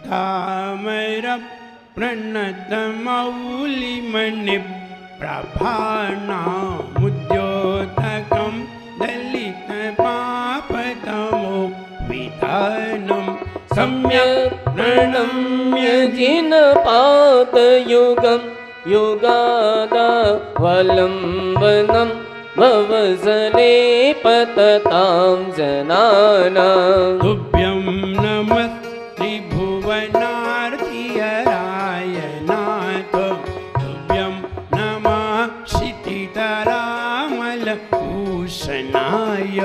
पीताम्बर प्रणतमौलिमणि प्रभानामुद्योतकं दलितपापतमो विधानं सम्यक् प्रणम्य जिनपादयुगं युगादावलम्बनं भवजले पततां जनानां। तुभ्यं नमः त्रिभुवनार्तिहराय नाथ, तुभ्यं नमः क्षितितरामलभूषणाय,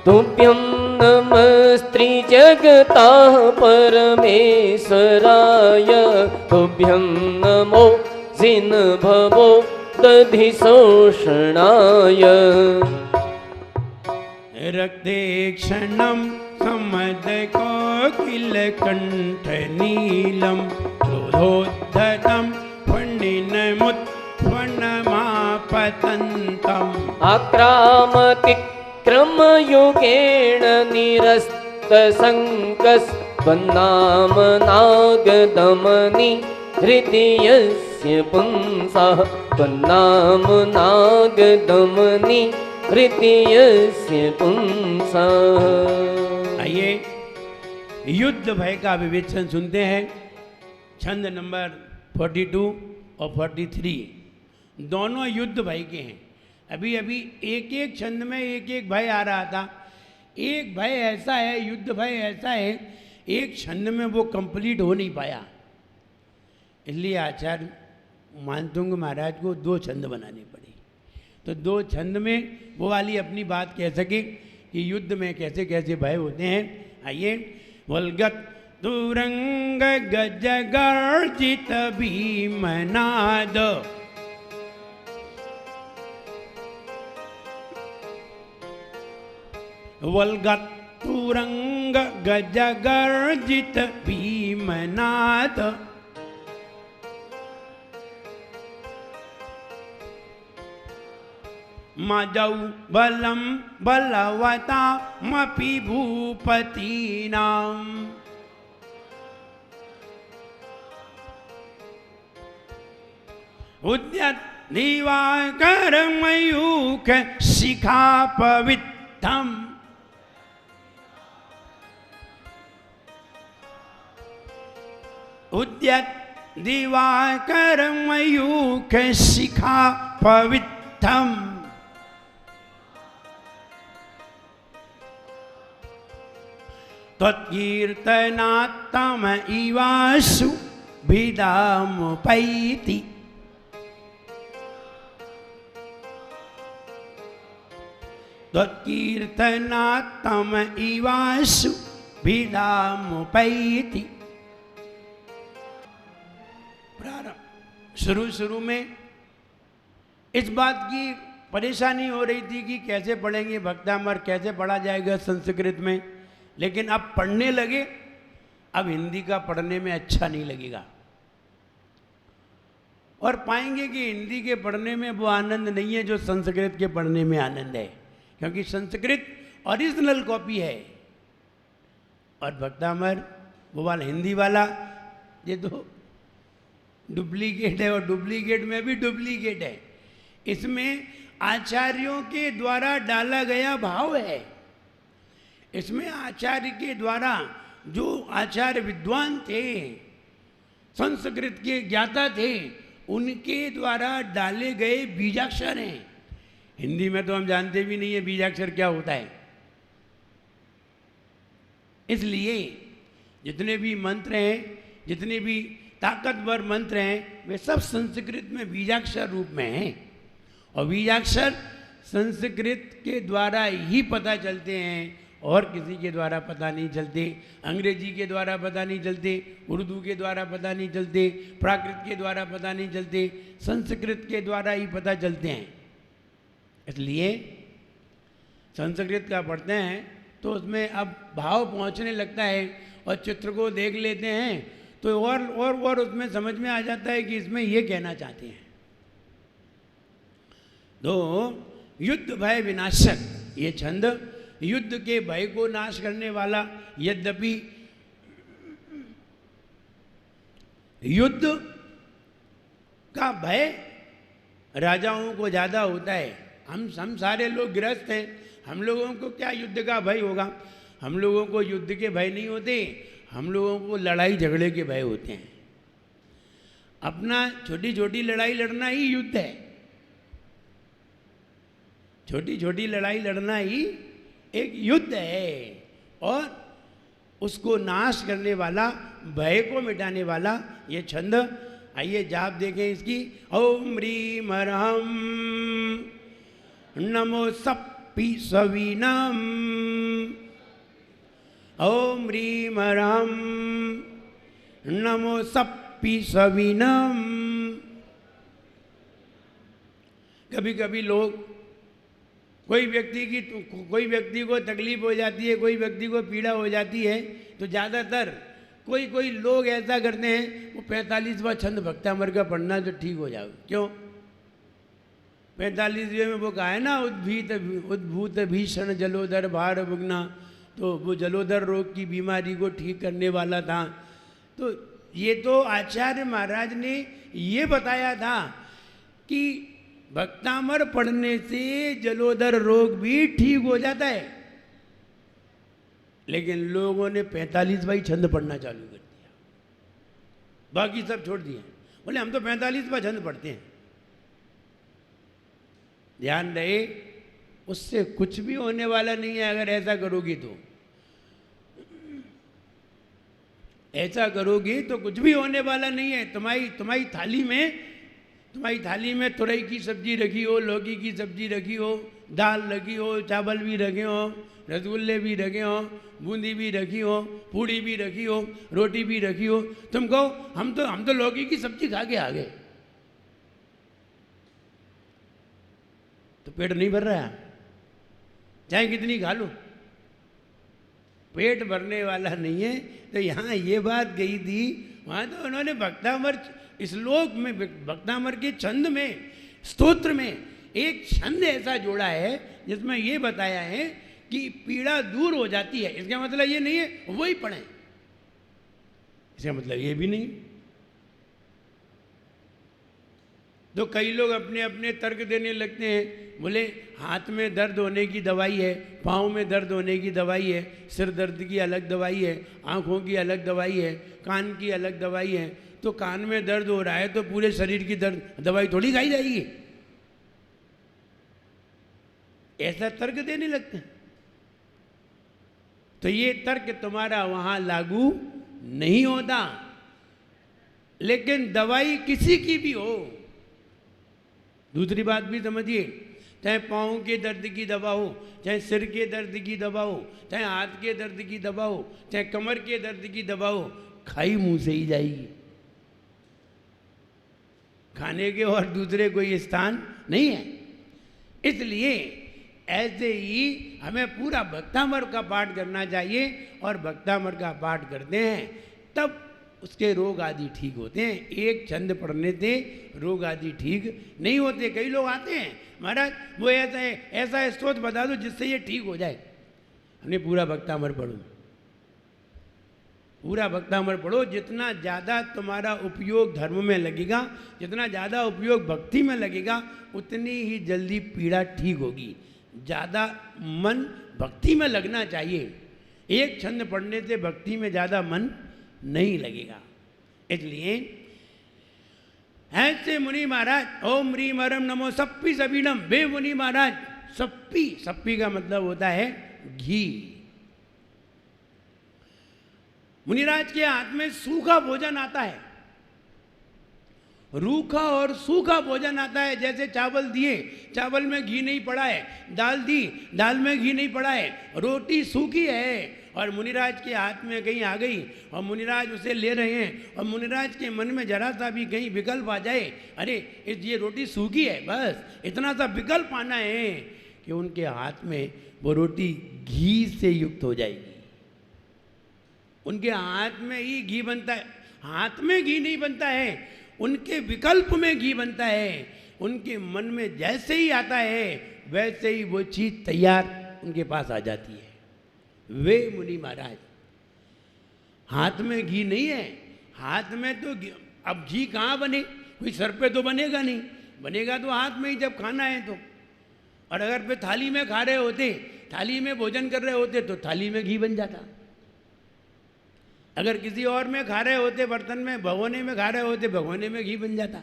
तुभ्यं नमस्त्रिजगताः परमेश्वराय, तुभ्यं नमो जिनभवो दधिशोषणाय। रक्ते क्षणं समदकोकिलकण्ठनीलं, क्रोधोद्धतं फणिनमुत्फणमापतन्तम्, आक्रामतिक्रमयुगेण निरस्तशङ्कस्त्वन्नामनागदमनि हृदयस्य पुंसः, त्वन्नामनागदमनि हृदयस्य पुंसः। आइए युद्ध भय का विवेचन सुनते हैं। छंद नंबर 42 और 43 दोनों युद्ध भय के हैं। अभी अभी एक एक छंद में एक एक भय आ रहा था। एक भय ऐसा है, युद्ध भय ऐसा है, एक छंद में वो कंप्लीट हो नहीं पाया, इसलिए आचार्य मानतुंग महाराज को 2 छंद बनाने पड़े। तो 2 छंद में वो वाली अपनी बात कह सके कि युद्ध में कैसे कैसे भय होते हैं। आइए, वल्गत तुरंग गज गर्जित भीमनाद, वल्गत तुरंग गज गर्जित भीमनाद, मजौ बलं बलवतामपि भूपतीनाम्, उद्यत दिवाकरमयूख शिखापवित्तम्, उद्यत दिवाकरमयूख शिखापवित्तम्, त्वत्कीर्तनात्तम इवासु भिदामुपैति, त्वत्कीर्तनात्तम इवासु भिदामुपैति। प्रारंभ शुरू में इस बात की परेशानी हो रही थी कि कैसे पढ़ेंगे भक्तामर, कैसे पढ़ा जाएगा संस्कृत में, लेकिन अब पढ़ने लगे, अब हिंदी का पढ़ने में अच्छा नहीं लगेगा और पाएंगे कि हिंदी के पढ़ने में वो आनंद नहीं है जो संस्कृत के पढ़ने में आनंद है, क्योंकि संस्कृत ओरिजिनल कॉपी है और भक्तामर वो वाला हिंदी वाला ये तो डुप्लीकेट है, और डुप्लीकेट में भी डुप्लीकेट है। इसमें आचार्यों के द्वारा डाला गया भाव है, इसमें आचार्य के द्वारा जो आचार्य विद्वान थे, संस्कृत के ज्ञाता थे, उनके द्वारा डाले गए बीजाक्षर हैं। हिंदी में तो हम जानते भी नहीं है बीजाक्षर क्या होता है। इसलिए जितने भी मंत्र हैं, जितने भी ताकतवर मंत्र हैं, वे सब संस्कृत में बीजाक्षर रूप में हैं और बीजाक्षर संस्कृत के द्वारा ही पता चलते हैं और किसी के द्वारा पता नहीं चलते। अंग्रेजी के द्वारा पता नहीं चलते, उर्दू के द्वारा पता नहीं चलते, प्राकृत के द्वारा पता नहीं चलते, संस्कृत के द्वारा ही पता चलते हैं। इसलिए संस्कृत का पढ़ते हैं तो उसमें अब भाव पहुंचने लगता है और चित्र को देख लेते हैं तो और उसमें समझ में आ जाता है कि इसमें ये कहना चाहते हैं। तो युद्ध भय विनाशक, ये छंद युद्ध के भय को नाश करने वाला, यद्यपि युद्ध का भय राजाओं को ज़्यादा होता है। हम सारे लोग गृहस्थ हैं, हम लोगों को क्या युद्ध का भय होगा? हम लोगों को युद्ध के भय नहीं होते, हम लोगों को लड़ाई झगड़े के भय होते हैं। अपना छोटी छोटी लड़ाई लड़ना ही युद्ध है। छोटी छोटी लड़ाई लड़ना ही एक युद्ध है, और उसको नाश करने वाला, भय को मिटाने वाला ये छंद। आइए जाप देखें इसकी। ओम ह्रीम ह्रम नमो सप्पी सवीनम। ओम ह्रीम ह्रम नमो सप्पी सवीनम। कभी कभी लोग, कोई व्यक्ति को तकलीफ हो जाती है, कोई व्यक्ति को पीड़ा हो जाती है, तो ज़्यादातर कोई लोग ऐसा करते हैं, वो 45वां छंद भक्तामर का पढ़ना तो ठीक हो जाओ। क्यों? 45वें में वो कहा है ना, उद्भूत भीषण जलोदर भार भुगना, तो वो जलोदर रोग की बीमारी को ठीक करने वाला था। तो ये तो आचार्य महाराज ने ये बताया था कि भक्तामर पढ़ने से जलोदर रोग भी ठीक हो जाता है, लेकिन लोगों ने 45वां छंद पढ़ना चालू कर दिया, बाकी सब छोड़ दिए। बोले हम तो 45वां छंद पढ़ते हैं। ध्यान रहे, उससे कुछ भी होने वाला नहीं है। अगर ऐसा करोगी तो, ऐसा करोगी तो कुछ भी होने वाला नहीं है। तुम्हारी थाली में तुरई की सब्जी रखी हो, लौकी की सब्जी रखी हो, दाल रखी हो, चावल भी रखे हो, रसगुल्ले भी रखे हो, बूंदी भी रखी हो, पूड़ी भी रखी हो, रोटी भी रखी हो। तुम कहो हम तो लौकी की सब्जी खा के आ गए, तो पेट नहीं भर रहा है, चाहे कितनी खा लो, पेट भरने वाला नहीं है। तो यहाँ ये बात गई थी, वहाँ तो उन्होंने भक्तामर श्लोक में, भक्तामर के छंद में, स्तोत्र में एक छंद ऐसा जोड़ा है जिसमें ये बताया है कि पीड़ा दूर हो जाती है। इसका मतलब ये नहीं है वही पढ़ें, इसका मतलब ये भी नहीं। तो कई लोग अपने अपने तर्क देने लगते हैं, बोले हाथ में दर्द होने की दवाई है, पाँव में दर्द होने की दवाई है, सिर दर्द की अलग दवाई है, आँखों की अलग दवाई है, कान की अलग दवाई है। तो कान में दर्द हो रहा है तो पूरे शरीर की दवाई थोड़ी खाई जाएगी, ऐसा तर्क देने लगते हैं। तो ये तर्क तुम्हारा वहां लागू नहीं होता। लेकिन दवाई किसी की भी हो, दूसरी बात भी समझिए, चाहे पाँव के दर्द की दवा हो, चाहे सिर के दर्द की दवा हो, चाहे हाथ के दर्द की दवा हो, चाहे कमर के दर्द की दवा हो, खाई मुंह से ही जाएगी, खाने के और दूसरे कोई स्थान नहीं है। इसलिए ऐसे ही हमें पूरा भक्तामर का पाठ करना चाहिए, और भक्तामर का पाठ करते हैं तब उसके रोग आदि ठीक होते हैं। एक छंद पढ़ने से रोग आदि ठीक नहीं होते। कई लोग आते हैं, महाराज वो ऐसा है, ऐसा स्तोत्र बता दो जिससे ये ठीक हो जाए। हमने पूरा भक्तामर पढ़ो, पूरा भक्तामर पढ़ो। जितना ज़्यादा तुम्हारा उपयोग धर्म में लगेगा, जितना ज़्यादा उपयोग भक्ति में लगेगा, उतनी ही जल्दी पीड़ा ठीक होगी। ज़्यादा मन भक्ति में लगना चाहिए। एक छंद पढ़ने से भक्ति में ज़्यादा मन नहीं लगेगा। इसलिए ऐसे मुनि महाराज ओम ह्रीम ह्रम नमो सप्पी सवीनम, वे मुनि महाराज सप्पी का मतलब होता है घी। मुनिराज के हाथ में सूखा भोजन आता है, रूखा और सूखा भोजन आता है। जैसे चावल दिए, चावल में घी नहीं पड़ा है, दाल दी, दाल में घी नहीं पड़ा है, रोटी सूखी है और मुनिराज के हाथ में कहीं आ गई और मुनिराज उसे ले रहे हैं, और मुनिराज के मन में जरा सा भी कहीं विकल्प आ जाए, अरे ये रोटी सूखी है, बस इतना सा विकल्प आना है कि उनके हाथ में वो रोटी घी से युक्त हो जाएगी। उनके हाथ में ही घी बनता है, हाथ में घी नहीं बनता है, उनके विकल्प में घी बनता है। उनके मन में जैसे ही आता है वैसे ही वो चीज तैयार उनके पास आ जाती है। वे मुनि महाराज हाथ में घी नहीं है, हाथ में तो अब घी कहाँ बने? कोई सर पे तो बनेगा नहीं, बनेगा तो हाथ में ही जब खाना है तो। और अगर फिर थाली में खा रहे होते, थाली में भोजन कर रहे होते तो थाली में घी बन जाता। अगर किसी और में खा रहे होते, बर्तन में, भगोने में खा रहे होते, भगोने में घी बन जाता।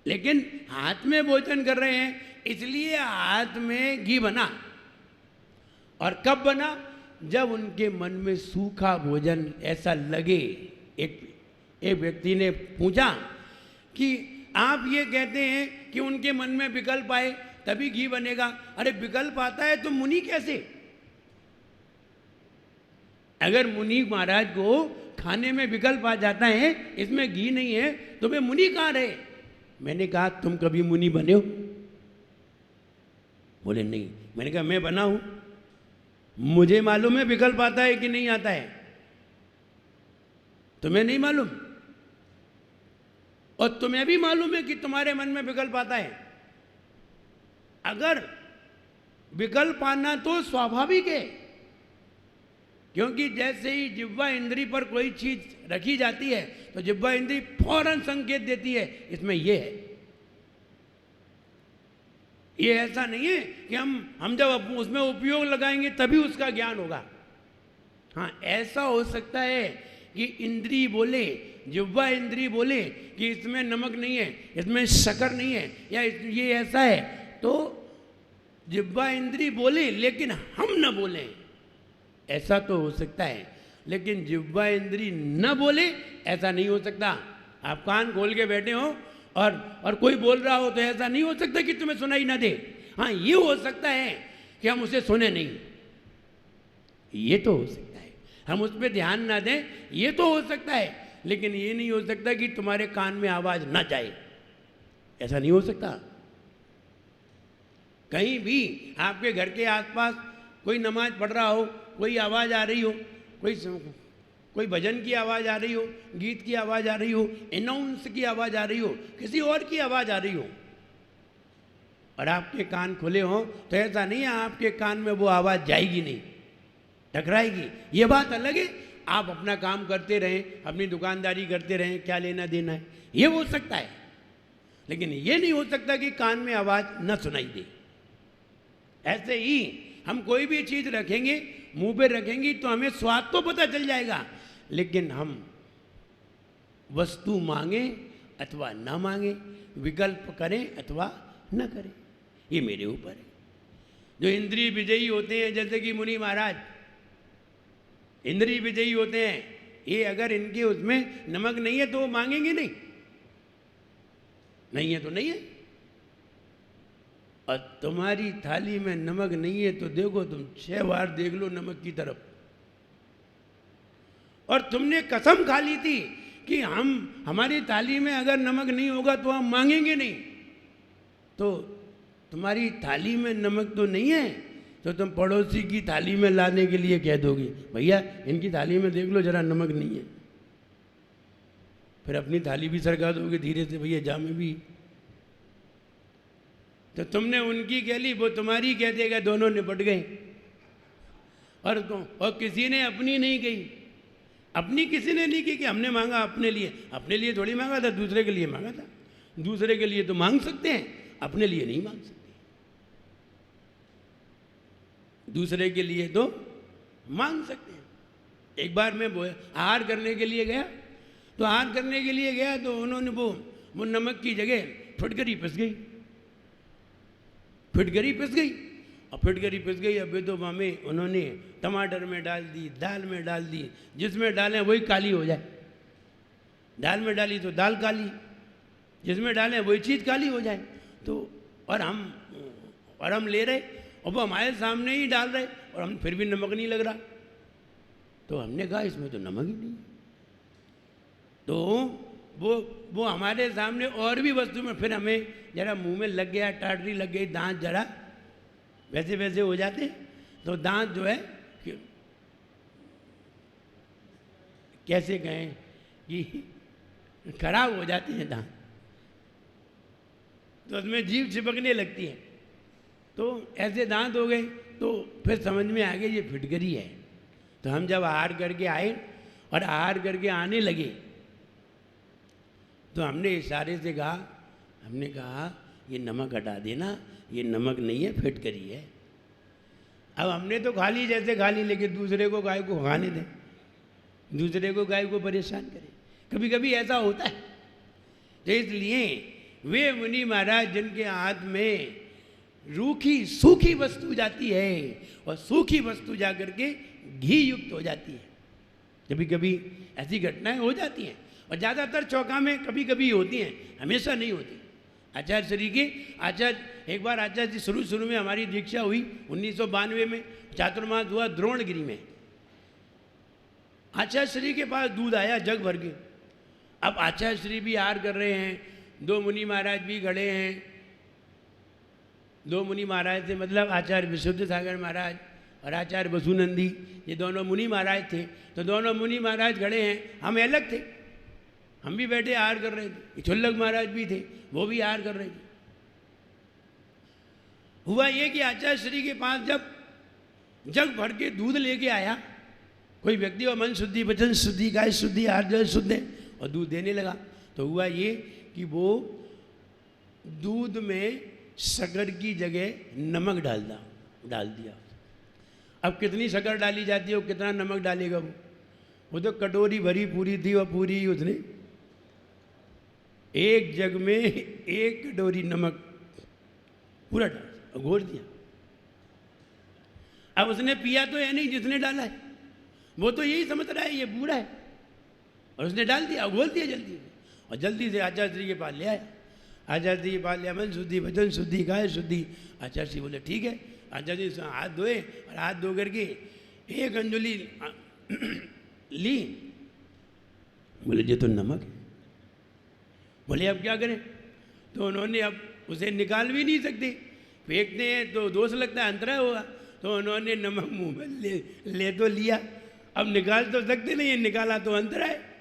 लेकिन हाथ में भोजन कर रहे हैं इसलिए हाथ में घी बना। और कब बना? जब उनके मन में सूखा भोजन ऐसा लगे। एक व्यक्ति ने पूछा कि आप ये कहते हैं कि उनके मन में विकल्प आए तभी घी बनेगा। अरे विकल्प आता है तो मुनि कैसे? अगर मुनि महाराज को खाने में विकल्प आ जाता है, इसमें घी नहीं है, तो वे मुनि कहाँ रहे? मैंने कहा तुम कभी मुनि बने हो? बोले नहीं। मैंने कहा मैं बना हूं, मुझे मालूम है विकल्प आता है कि नहीं आता है, तुम्हें नहीं मालूम। और तुम्हें भी मालूम है कि तुम्हारे मन में विकल्प आता है। अगर विकल्प आना तो स्वाभाविक है, क्योंकि जैसे ही जिह्वा इंद्री पर कोई चीज रखी जाती है तो जिह्वा इंद्री फौरन संकेत देती है इसमें ये है। ये ऐसा नहीं है कि हम जब उसमें उपयोग लगाएंगे तभी उसका ज्ञान होगा। हाँ, ऐसा हो सकता है कि इंद्री बोले, जिह्वा इंद्री बोले कि इसमें नमक नहीं है, इसमें शक्कर नहीं है, या ये ऐसा है, तो जिह्वा इंद्री बोले लेकिन हम न बोले, ऐसा तो हो सकता है। लेकिन जिह्वा इंद्री न बोले ऐसा नहीं हो सकता। आप कान खोल के बैठे हो और कोई बोल रहा हो तो ऐसा नहीं हो सकता कि तुम्हें सुनाई ना दे। हाँ, ये हो सकता है कि हम उसे सुने नहीं, ये तो हो सकता है। हम उस पर ध्यान ना दें, ये तो हो सकता है। लेकिन ये नहीं हो सकता कि तुम्हारे कान में आवाज ना जाए, ऐसा नहीं हो सकता। कहीं भी आपके घर के आसपास कोई नमाज पढ़ रहा हो, कोई आवाज़ आ रही हो, कोई भजन की आवाज़ आ रही हो, गीत की आवाज़ आ रही हो, अनाउंस की आवाज़ आ रही हो, किसी और की आवाज़ आ रही हो, और आपके कान खुले हो, तो ऐसा नहीं है आपके कान में वो आवाज़ जाएगी नहीं, टकराएगी। ये बात अलग है। आप अपना काम करते रहें, अपनी दुकानदारी करते रहें, क्या लेना देना है, ये हो सकता है। लेकिन ये नहीं हो सकता कि कान में आवाज़ न सुनाई दे। ऐसे ही हम कोई भी चीज़ रखेंगे, मुंह पे रखेंगे तो हमें स्वाद तो पता चल जाएगा, लेकिन हम वस्तु मांगे अथवा ना मांगे, विकल्प करें अथवा न करें, ये मेरे ऊपर है। जो इंद्रिय विजयी होते हैं, जैसे कि मुनि महाराज इंद्रिय विजयी होते हैं, ये अगर इनके उसमें नमक नहीं है तो वो मांगेंगे नहीं, नहीं है तो नहीं है। और तुम्हारी थाली में नमक नहीं है तो देखो, तुम 6 बार देख लो नमक की तरफ, और तुमने कसम खा ली थी कि हमारी थाली में अगर नमक नहीं होगा तो हम मांगेंगे नहीं, तो तुम्हारी थाली में नमक तो नहीं है, तो तुम पड़ोसी की थाली में लाने के लिए कह दोगे, भैया इनकी थाली में देख लो जरा नमक नहीं है। फिर अपनी थाली भी सरका दोगे धीरे से, भैया जा में भी। तो तुमने उनकी कह ली, वो तुम्हारी कह देगा, दोनों निपट गए। और किसी ने अपनी नहीं कही, अपनी किसी ने नहीं की कि हमने मांगा अपने लिए थोड़ी मांगा था, दूसरे के लिए मांगा था। दूसरे के लिए तो मांग सकते हैं, अपने लिए नहीं मांग सकते। दूसरे के लिए तो मांग सकते हैं। एक बार मैं आहार करने के लिए गया, तो आहार करने के लिए गया तो उन्होंने वो नमक की जगह फुटकरी पिस गई, फिटकरी पिस गई। और फिटकरी पिस गई, अब तो मामे उन्होंने टमाटर में डाल दी, दाल में डाल दी, जिसमें डालें वही काली हो जाए। दाल में डाली तो दाल काली, जिसमें डालें वही चीज़ काली हो जाए। तो और हम ले रहे, और वो हमारे सामने ही डाल रहे, और हम फिर भी नमक नहीं लग रहा। तो हमने कहा इसमें तो नमक ही नहीं। तो वो हमारे सामने और भी वस्तु में, फिर हमें जरा मुंह में लग गया, टाटरी लग गई, दांत जरा वैसे वैसे हो जाते, तो दांत जो है कैसे कहें कि खराब हो जाते हैं दांत, तो उसमें जीभ चिपकने लगती है। तो ऐसे दांत हो गए, तो फिर समझ में आ गया ये फिटकरी है। तो हम जब आहार करके आए और आहार करके आने लगे, तो हमने इशारे से कहा, हमने कहा ये नमक हटा देना, ये नमक नहीं है, फिटकरी है। अब हमने तो खा ली जैसे खा ली, लेकिन दूसरे को गाय को खाने दें, दूसरे को गाय को परेशान करें। कभी कभी ऐसा होता है। तो इसलिए वे मुनि महाराज जिनके हाथ में रूखी सूखी वस्तु जाती है और सूखी वस्तु जा करके घी युक्त हो जाती है, कभी कभी ऐसी घटनाएं हो जाती हैं और ज़्यादातर चौका में कभी कभी होती हैं, हमेशा नहीं होती। आचार्य श्री के एक बार आचार्य जी शुरू में हमारी दीक्षा हुई 1992 में, चातुर्मास हुआ द्रोणगिरी में। आचार्य श्री के पास दूध आया जग भर के। अब आचार्य श्री भी आहार कर रहे हैं, दो मुनि महाराज भी खड़े हैं। दो मुनि महाराज थे, मतलब आचार्य विशुद्ध सागर महाराज और आचार्य वसुनंदी, ये दोनों मुनि महाराज थे। तो दोनों मुनि महाराज खड़े हैं, हम अलग थे, हम भी बैठे आहार कर रहे थे। छुल्लक महाराज भी थे, वो भी आहार कर रहे थे। हुआ ये कि आचार्य श्री के पास जब जग भर के दूध लेके आया कोई व्यक्ति, और मन शुद्धि, वचन शुद्धि, गाय शुद्धि, आहार जल शुद्ध है, और दूध देने लगा, तो हुआ ये कि वो दूध में शक्कर की जगह नमक डाल दिया। अब कितनी शक्कर डाली जाती है और कितना नमक डालेगा वो तो कटोरी भरी पूरी थी और पूरी ही उसने एक जग में एक कटोरी नमक पूरा डाल घोल दिया। अब उसने पिया तो है नहीं जिसने डाला है, वो तो यही समझ रहा है ये बूढ़ा है, और उसने डाल दिया, घोल दिया जल्दी, और जल्दी से आचार्य श्री के पास ले आया। आचार्य जी के पास लिया, मन शुद्धि, वचन शुद्धि, गाय शुद्धि। आचार्य जी बोले ठीक है। आचार्य जी हाथ धोए और हाथ धो करके एक अंजलि ली, बोले ये तो नमक है। बोले अब क्या करें? तो उन्होंने, अब उसे निकाल भी नहीं सकते, फेंकते हैं तो दोष लगता है, अंतरा होगा, तो उन्होंने नमक मुंह में ले तो लिया। अब निकाल तो सकते नहीं है, निकाला तो अंतरा है।